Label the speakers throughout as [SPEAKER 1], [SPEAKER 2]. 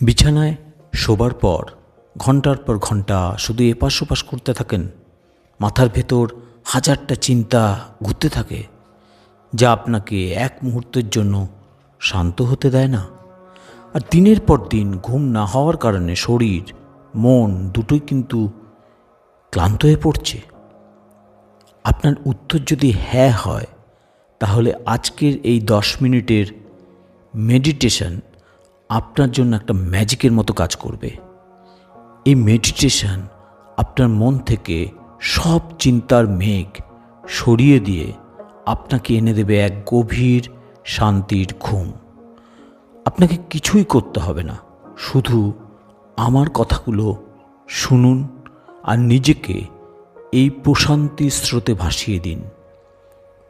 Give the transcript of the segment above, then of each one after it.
[SPEAKER 1] বিছানায় শোবার পর ঘন্টার পর ঘন্টা শুধু এপাশ ওপাশ করতে থাকেন। মাথার ভেতর হাজারটা চিন্তা ঘুরতে থাকে, যা আপনাকে এক মুহূর্তের জন্য শান্ত হতে দেয় না। আর দিনের পর দিন ঘুম না হওয়ার কারণে শরীর মন দুটোই কিন্তু ক্লান্ত হয়ে পড়ছে। আপনার উত্তর যদি হ্যাঁ হয়, তাহলে আজকের এই 10 মিনিটের মেডিটেশন আপনার জন্য একটা ম্যাজিকের মতো কাজ করবে। এই মেডিটেশন আপনার মন থেকে সব চিন্তার মেঘ সরিয়ে দিয়ে আপনাকে এনে দেবে এক গভীর শান্তির ঘুম। আপনাকে কিছুই করতে হবে না, শুধু আমার কথাগুলো শুনুন আর নিজেকে এই প্রশান্তির স্রোতে ভাসিয়ে দিন।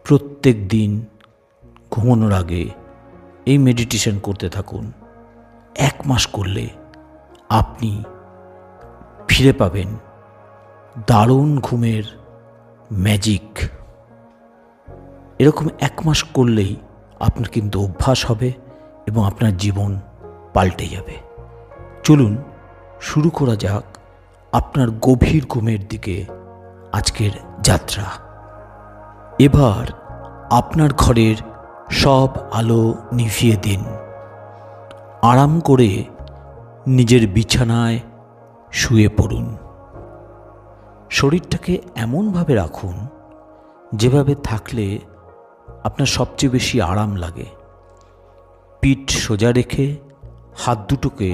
[SPEAKER 1] প্রত্যেক দিন ঘুমানোর আগে এই মেডিটেশন করতে থাকুন। 1 মাস করলে আপনি ফিরে পাবেন দারুণ ঘুমের ম্যাজিক। এরকম 1 মাস করলেই আপনার কিন্তু অভ্যাস হবে এবং আপনার জীবন পাল্টে যাবে। চলুন শুরু করা যাক আপনার গভীর ঘুমের দিকে আজকের যাত্রা। এবার আপনার ঘরের সব আলো নিভিয়ে দিন। আরাম করে নিজের বিছানায় শুয়ে পড়ুন। শরীরটাকে এমনভাবে রাখুন যেভাবে থাকলে আপনার সবচেয়ে বেশি আরাম লাগে। পিঠ সোজা রেখে হাত দুটোকে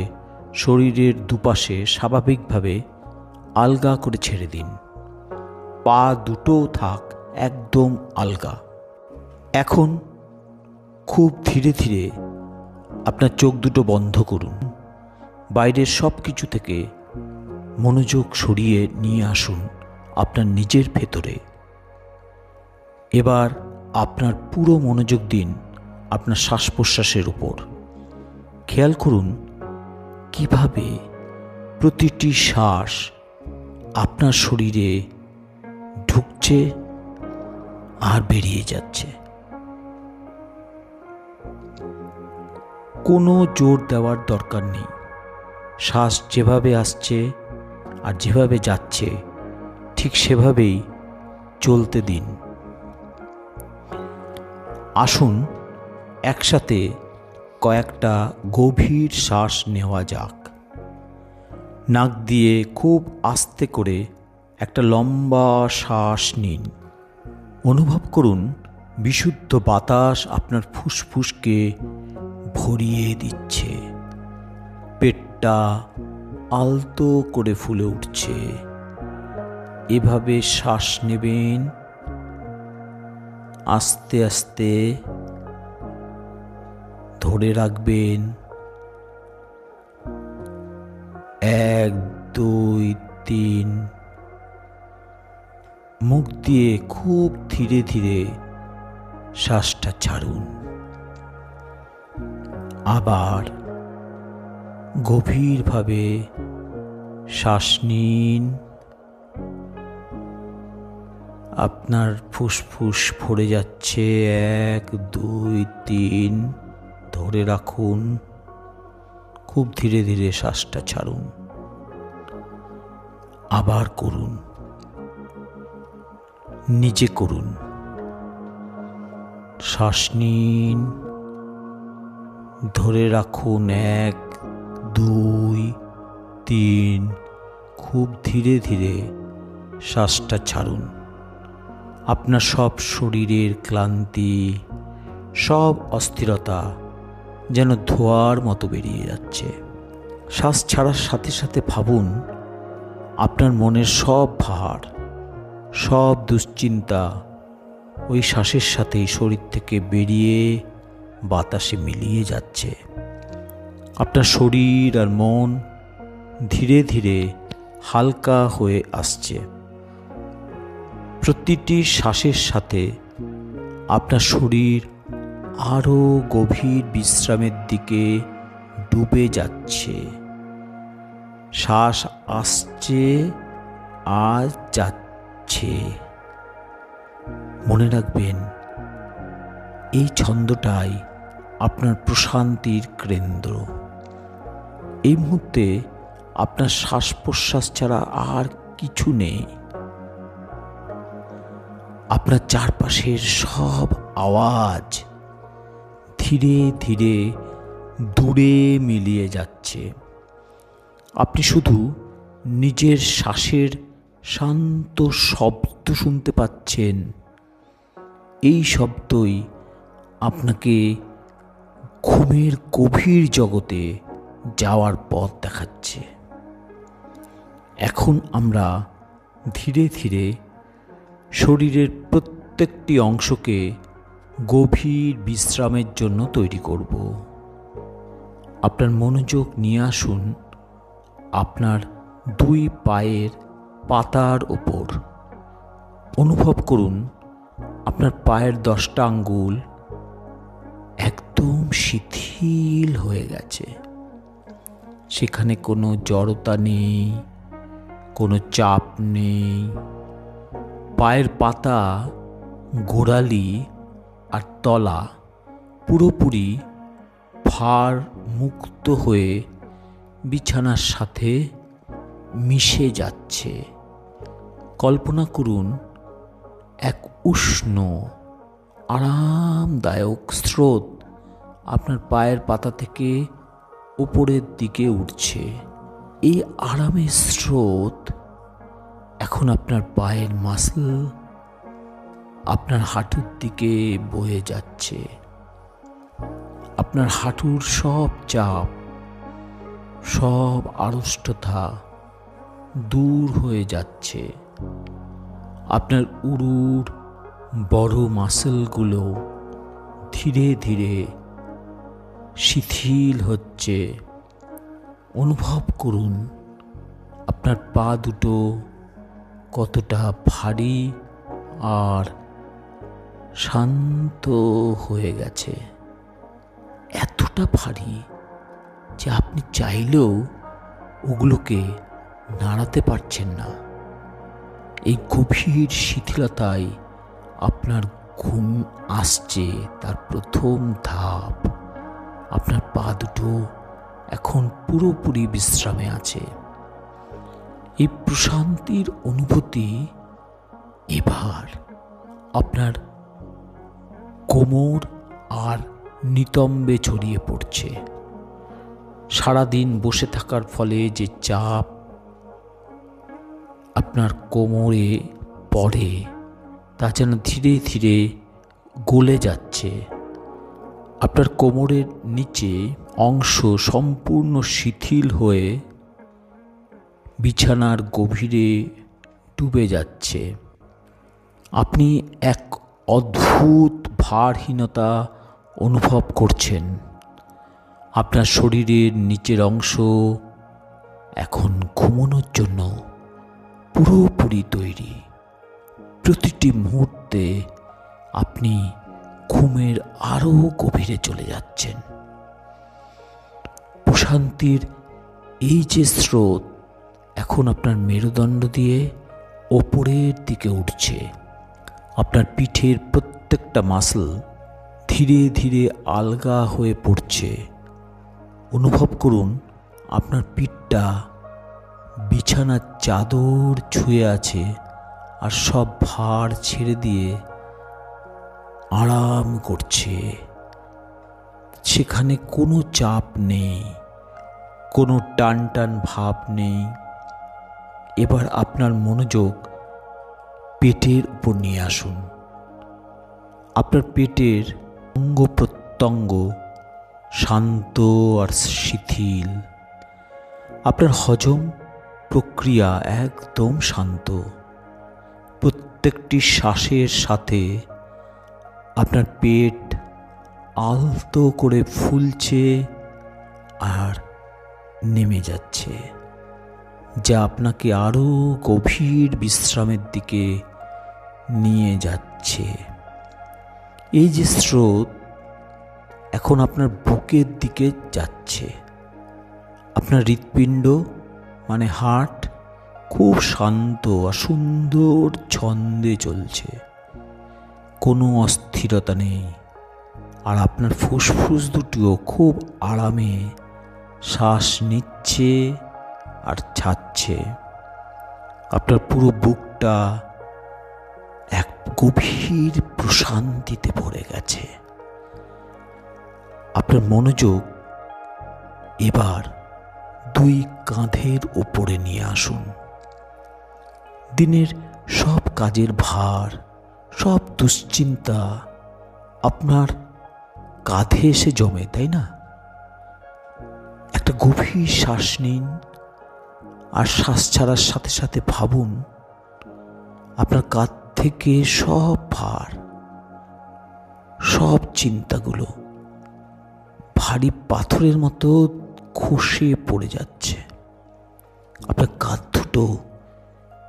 [SPEAKER 1] শরীরের দুপাশে স্বাভাবিকভাবে আলগা করে ছেড়ে দিন। পা দুটোও থাক একদম আলগা। এখন খুব ধীরে ধীরে আপনার চোখ দুটো বন্ধ করুন। বাইরের সব কিছু থেকে মনোযোগ সরিয়ে নিয়ে আসুন আপনার নিজের ভেতরে। এবার আপনার পুরো মনোযোগ দিন আপনার শ্বাস প্রশ্বাসের উপর। খেয়াল করুন কিভাবে প্রতিটি শ্বাস আপনার শরীরে ঢুকছে আর বেরিয়ে যাচ্ছে। কোনো জোর দেওয়ার দরকার নেই। শ্বাস যেভাবে আসছে আর যেভাবে যাচ্ছে ঠিক সেভাবেই চলতে দিন। আসুন একসাথে কয়েকটা গভীর শ্বাস নেওয়া যাক। নাক দিয়ে খুব আস্তে করে একটা লম্বা শ্বাস নিন। অনুভব করুন বিশুদ্ধ বাতাস আপনার ফুসফুসকে ভরিয়ে দিচ্ছে। পেটটা আলতো করে ফুলে উঠছে। এভাবে শ্বাস নেবেন, আস্তে আস্তে ধরে রাখবেন। 1 2 3। মুখ দিয়ে খুব ধীরে ধীরে শ্বাসটা ছাড়ুন। আবার গভীরভাবে শ্বাস নিন। আপনার ফুসফুস ভরে যাচ্ছে। 1 2 3। ধরে রাখুন। খুব ধীরে ধীরে শ্বাসটা ছাড়ুন। আবার করুন, নিজে করুন। শ্বাস নিন, ধরে রাখুন। 1 2 3। খুব ধীরে ধীরে শ্বাসটা ছাড়ুন। আপনার সব শরীরের ক্লান্তি, সব অস্থিরতা যেন ধোঁয়ার মতো বেরিয়ে যাচ্ছে। শ্বাস ছাড়ার সাথে সাথে ভাবুন আপনার মনের সব ভার, সব দুশ্চিন্তা ওই শ্বাসের সাথেই শরীর থেকে বেরিয়ে বাতাসে মিলিয়ে যাচ্ছে। আপনার শরীর আর মন ধীরে ধীরে হালকা হয়ে আসছে। প্রতিটি শ্বাসের সাথে আপনার শরীর আরও গভীর বিশ্রামের দিকে ডুবে যাচ্ছে। শ্বাস আসছে আর যাচ্ছে। মনে রাখবেন এই ছন্দটাই আপনার প্রশান্তির কেন্দ্র। এই মুহূর্তে আপনার শ্বাস প্রশ্বাস ছাড়া আর কিছু নেই। আপনার চারপাশের সব আওয়াজ ধীরে ধীরে দূরে মিলিয়ে যাচ্ছে। আপনি শুধু নিজের শ্বাসের শান্ত শব্দ শুনতে পাচ্ছেন। এই শব্দই আপনাকে ঘুমের গভীর জগতে যাওয়ার পথ দেখাচ্ছে। এখন আমরা ধীরে ধীরে শরীরের প্রত্যেকটি অংশকে গভীর বিশ্রামের জন্য তৈরি করব। আপনার মনোযোগ নিয়ে আসুন আপনার দুই পায়ের পাতার ওপর। অনুভব করুন আপনার পায়ের 10টা আঙ্গুল একদম শিথিল হয়ে গেছে। সেখানে কোনো জড়তা নেই, কোনো চাপ নেই। পায়ের পাতা, গোড়ালি আর তলা পুরোপুরি ভার মুক্ত হয়ে বিছানার সাথে মিশে যাচ্ছে। কল্পনা করুন এক উষ্ণ আরামদায়ক স্রোত আপনার পায়ের পাতা থেকে উপরের দিকে উঠছে। এই আরামের স্রোত এখন আপনার পায়ের মাসল, আপনার হাঁটুর দিকে বয়ে যাচ্ছে। আপনার হাঁটুর সব চাপ, সব আড়ষ্টতা দূর হয়ে যাচ্ছে। আপনার উরুর বড় মাসলগুলো ধীরে ধীরে শিথিল হচ্ছে। অনুভব করুন আপনার পা দুটো কতটা ভারী আর শান্ত হয়ে গেছে। এতটা ভারী যে আপনি চাইলেও ওগুলোকে নাড়াতে পারছেন না। এই গভীর শিথিলতায় আপনার ঘুম আসছে তার প্রথম ধাপ। আপনার পা দুটো এখন পুরোপুরি বিশ্রামে আছে। এই প্রশান্তির অনুভূতি এবার আপনার কোমর আর নিতম্বে ছড়িয়ে পড়ছে। সারাদিন বসে থাকার ফলে যে চাপ আপনার কোমরে পড়ে তা যেন ধীরে ধীরে গলে যাচ্ছে। আপনার কোমরের নিচে অংশ সম্পূর্ণ শিথিল হয়ে বিছানার গভীরে ডুবে যাচ্ছে। আপনি এক অদ্ভুত ভারহীনতা অনুভব করছেন। আপনার শরীরের নিচের অংশ এখন ঘুমানোর জন্য পুরোপুরি তৈরি। প্রতিটি মুহূর্তে আপনি ঘুমের আরও গভীরে চলে যাচ্ছেন। প্রশান্তির এই যে স্রোত এখন আপনার মেরুদণ্ড দিয়ে ওপরের দিকে উঠছে। আপনার পিঠের প্রত্যেকটা মাসল ধীরে ধীরে আলগা হয়ে পড়ছে। অনুভব করুন আপনার পিঠটা বিছানার চাদর ছুঁয়ে আছে আর সব ভার ছেড়ে দিয়ে আরাম করছে। সেখানে কোনো চাপ নেই, কোনো টান টান ভাব নেই। এবার আপনার মনোযোগ পেটের উপর নিয়ে আসুন। আপনার পেটের অঙ্গ প্রত্যঙ্গ শান্ত আর শিথিল। আপনার হজম প্রক্রিয়া একদম শান্ত। প্রত্যেকটি শ্বাসের সাথে আপনার পেট আলতো করে ফুলছে আর নেমে যাচ্ছে, যা আপনাকে আরও গভীর বিশ্রামের দিকে নিয়ে যাচ্ছে। এই যে স্রোত এখন আপনার বুকের দিকে যাচ্ছে। আপনার হৃৎপিণ্ড মানে হার্ট খুব শান্ত আর সুন্দর ছন্দে চলছে, কোনো অস্থিরতা নেই। আর আপনার ফুসফুস দুটিও খুব আরামে শ্বাস নিচ্ছে আর ছাড়ছে। আপনার পুরো বুকটা এক গভীর প্রশান্তিতে ভরে গেছে। আপনার মনোযোগ এবার দুই কাঁধের উপরে নিয়ে আসুন। দিনের সব কাজের ভার, সব দুশ্চিন্তা আপনার কাঁধে এসে জমে, তাই না? একটা গভীর শ্বাস নিন আর শ্বাস ছাড়ার সাথে সাথে ভাবুন আপনার কাঁধ থেকে সব ভার, সব চিন্তাগুলো ভারী পাথরের মতো খসে পড়ে যাচ্ছে। আপনার কাঁধ দুটো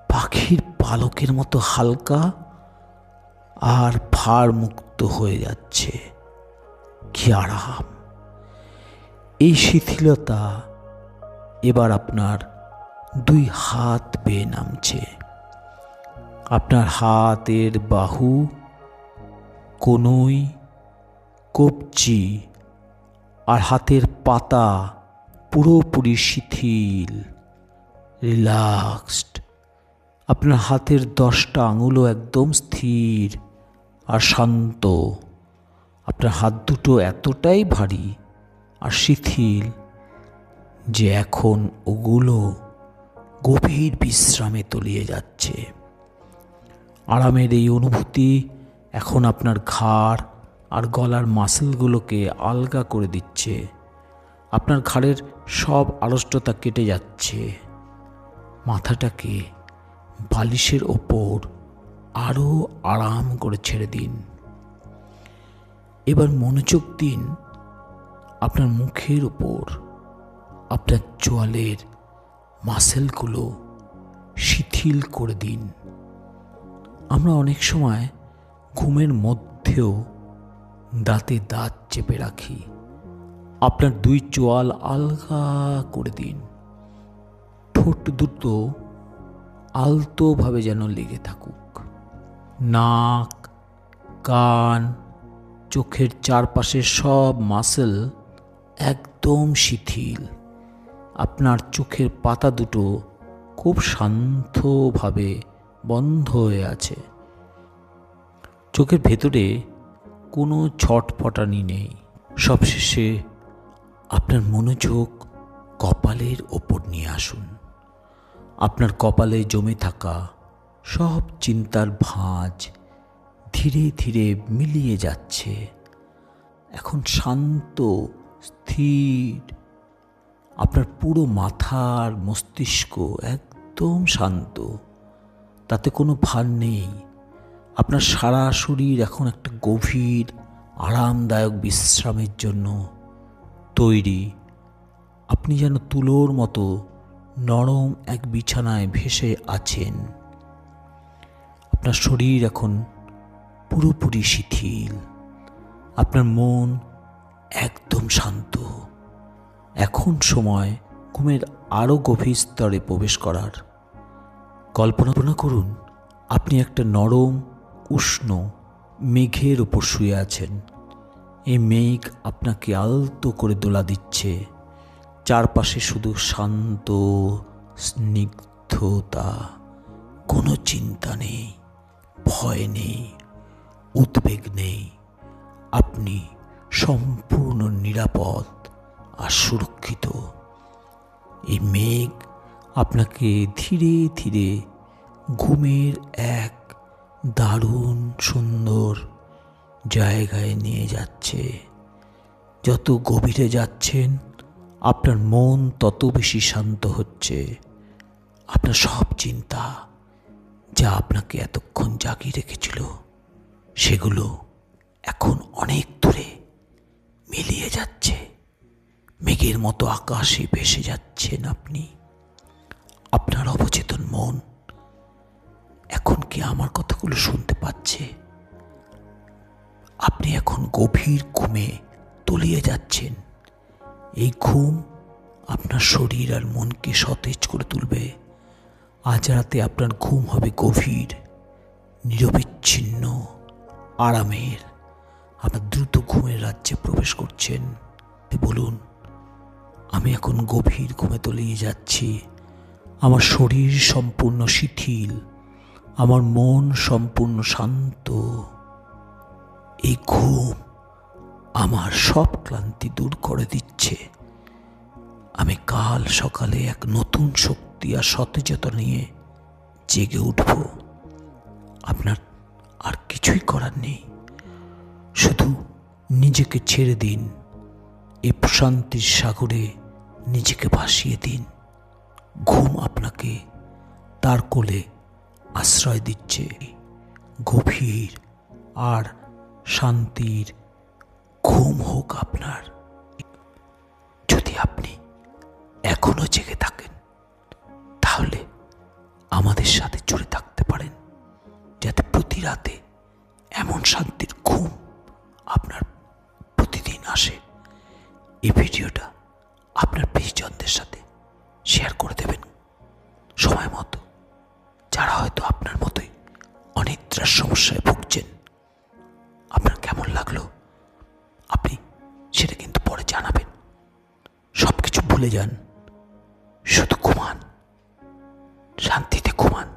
[SPEAKER 1] পাখির পালকের মতো হালকা আর ভার মুক্ত হয়ে যাচ্ছে। কি আরাম! এই শিথিলতা এবার আপনার দুই হাত বেয়ে নামছে। আপনার হাতের বাহু, কনুই, কবজি আর হাতের পাতা পুরোপুরি শিথিল, রিল্যাক্সড। আপনার হাতের 10টা আঙুলও একদম স্থির আর শান্ত। আপনার হাত দুটো এতটাই ভারী আর শিথিল যে এখন ওগুলো গভীর বিশ্রামে তলিয়ে যাচ্ছে। আরামের এই অনুভূতি এখন আপনার ঘাড় আর গলার মাসলগুলোকে আলগা করে দিচ্ছে। আপনার ঘাড়ের সব আড়ষ্টতা কেটে যাচ্ছে। মাথাটাকে বালিশের ওপর আরও আরাম করে ছেড়ে দিন। এবার মনোযোগ দিন আপনার মুখের ওপর। আপনার চোয়ালের মাসেলগুলো শিথিল করে দিন। আমরা অনেক সময় ঘুমের মধ্যেও দাঁতে দাঁত চেপে রাখি। আপনার দুই চোয়াল আলগা করে দিন। ঠোঁট দুটো আলতোভাবে যেন লেগে থাকুক। নাক, কান, চোখের চারপাশের সব মাসেল একদম শিথিল। আপনার চোখের পাতা দুটো খুব শান্তভাবে বন্ধ হয়ে আছে। চোখের ভেতরে কোনো ছটফটানি নেই। সবশেষে আপনার মনোযোগ কপালের ওপর নিয়ে আসুন। আপনার কপালে জমে থাকা সব চিন্তার ভাঁজ ধীরে ধীরে মিলিয়ে যাচ্ছে। এখন শান্ত, স্থির। আপনার পুরো মাথার মস্তিষ্ক একদম শান্ত, তাতে কোনো ভার নেই। আপনার সারা শরীর এখন একটা গভীর আরামদায়ক বিশ্রামের জন্য তৈরি। আপনি যেন তুলোর মতো নরম এক বিছানায় ভেসে আছেন। আপনার শরীর এখন পুরোপুরি শিথিল। আপনার মন একদম শান্ত। এখন সময় ঘুমের আরও গভীর স্তরে প্রবেশ করার। কল্পনা করুন আপনি একটা নরম, উষ্ণ মেঘের ওপর শুয়ে আছেন। এই মেঘ আপনাকে আলতো করে দোলা দিচ্ছে। চারপাশে শুধু শান্ত স্নিগ্ধতা। কোনো চিন্তা নেই, ভয় নেই, উদ্বেগ নেই। আপনি সম্পূর্ণ নিরাপদ আর সুরক্ষিত। এই মেঘ আপনাকে ধীরে ধীরে ঘুমের এক দারুণ সুন্দর জায়গায় নিয়ে যাচ্ছে। যত গভীরে যাচ্ছেন আপনার মন তত বেশি শান্ত হচ্ছে। আপনার সব চিন্তা যা আপনাকে এতক্ষণ জাগিয়ে রেখেছিল সেগুলো এখন অনেক দূরে মিলিয়ে যাচ্ছে। মেঘের মতো আকাশে ভেসে যাচ্ছেন আপনি। আপনার অবচেতন মন এখন কি আমার কথাগুলো শুনতে পাচ্ছে? আপনি এখন গভীর ঘুমে তলিয়ে যাচ্ছেন। এই ঘুম আপনার শরীর আর মনকে সতেজ করে তুলবে। আজ রাতে আপনার ঘুম হবে গভীর, নিরবিচ্ছিন্ন, আরামের। আপনার দ্রুত ঘুমের রাজ্যে প্রবেশ করছেন। বলুন, আমি এখন গভীর ঘুমে তলিয়ে যাচ্ছি। আমার শরীর সম্পূর্ণ শিথিল, আমার মন সম্পূর্ণ শান্ত। এই ঘুম আমার সব ক্লান্তি দূর করে দিচ্ছে। আমি কাল সকালে এক নতুন শক্তি আর সতেজতা নিয়ে জেগে উঠব। আপনার আর কিছুই করার নেই, শুধু নিজেকে ছেড়ে দিন, এই প্রশান্তির সাগরে নিজেকে ভাসিয়ে দিন। ঘুম আপনাকে তার কোলে আশ্রয় দিচ্ছে। গভীর আর শান্তির ঘুম হোক আপনার। যদি আপনি এখনো জেগে থাকেন, তাহলে আমাদের সাথে জুড়ে থাকতে পারেন, যাতে প্রতি রাতে এমন শান্তির ঘুম আপনার প্রতিদিন আসে। এই ভিডিওটা আপনার প্রিয়জনদের সাথে শেয়ার করে দেবেন সময় মতো, যারা হয়তো আপনার মতোই অনিদ্রার সমস্যায় ভুগছেন। আপনার কেমন লাগলো আপনি সেটা কিন্তু পরে জানাবেন। সব কিছু ভুলে যান, শুধু ঘুমান, শান্তিতে ঘুমান।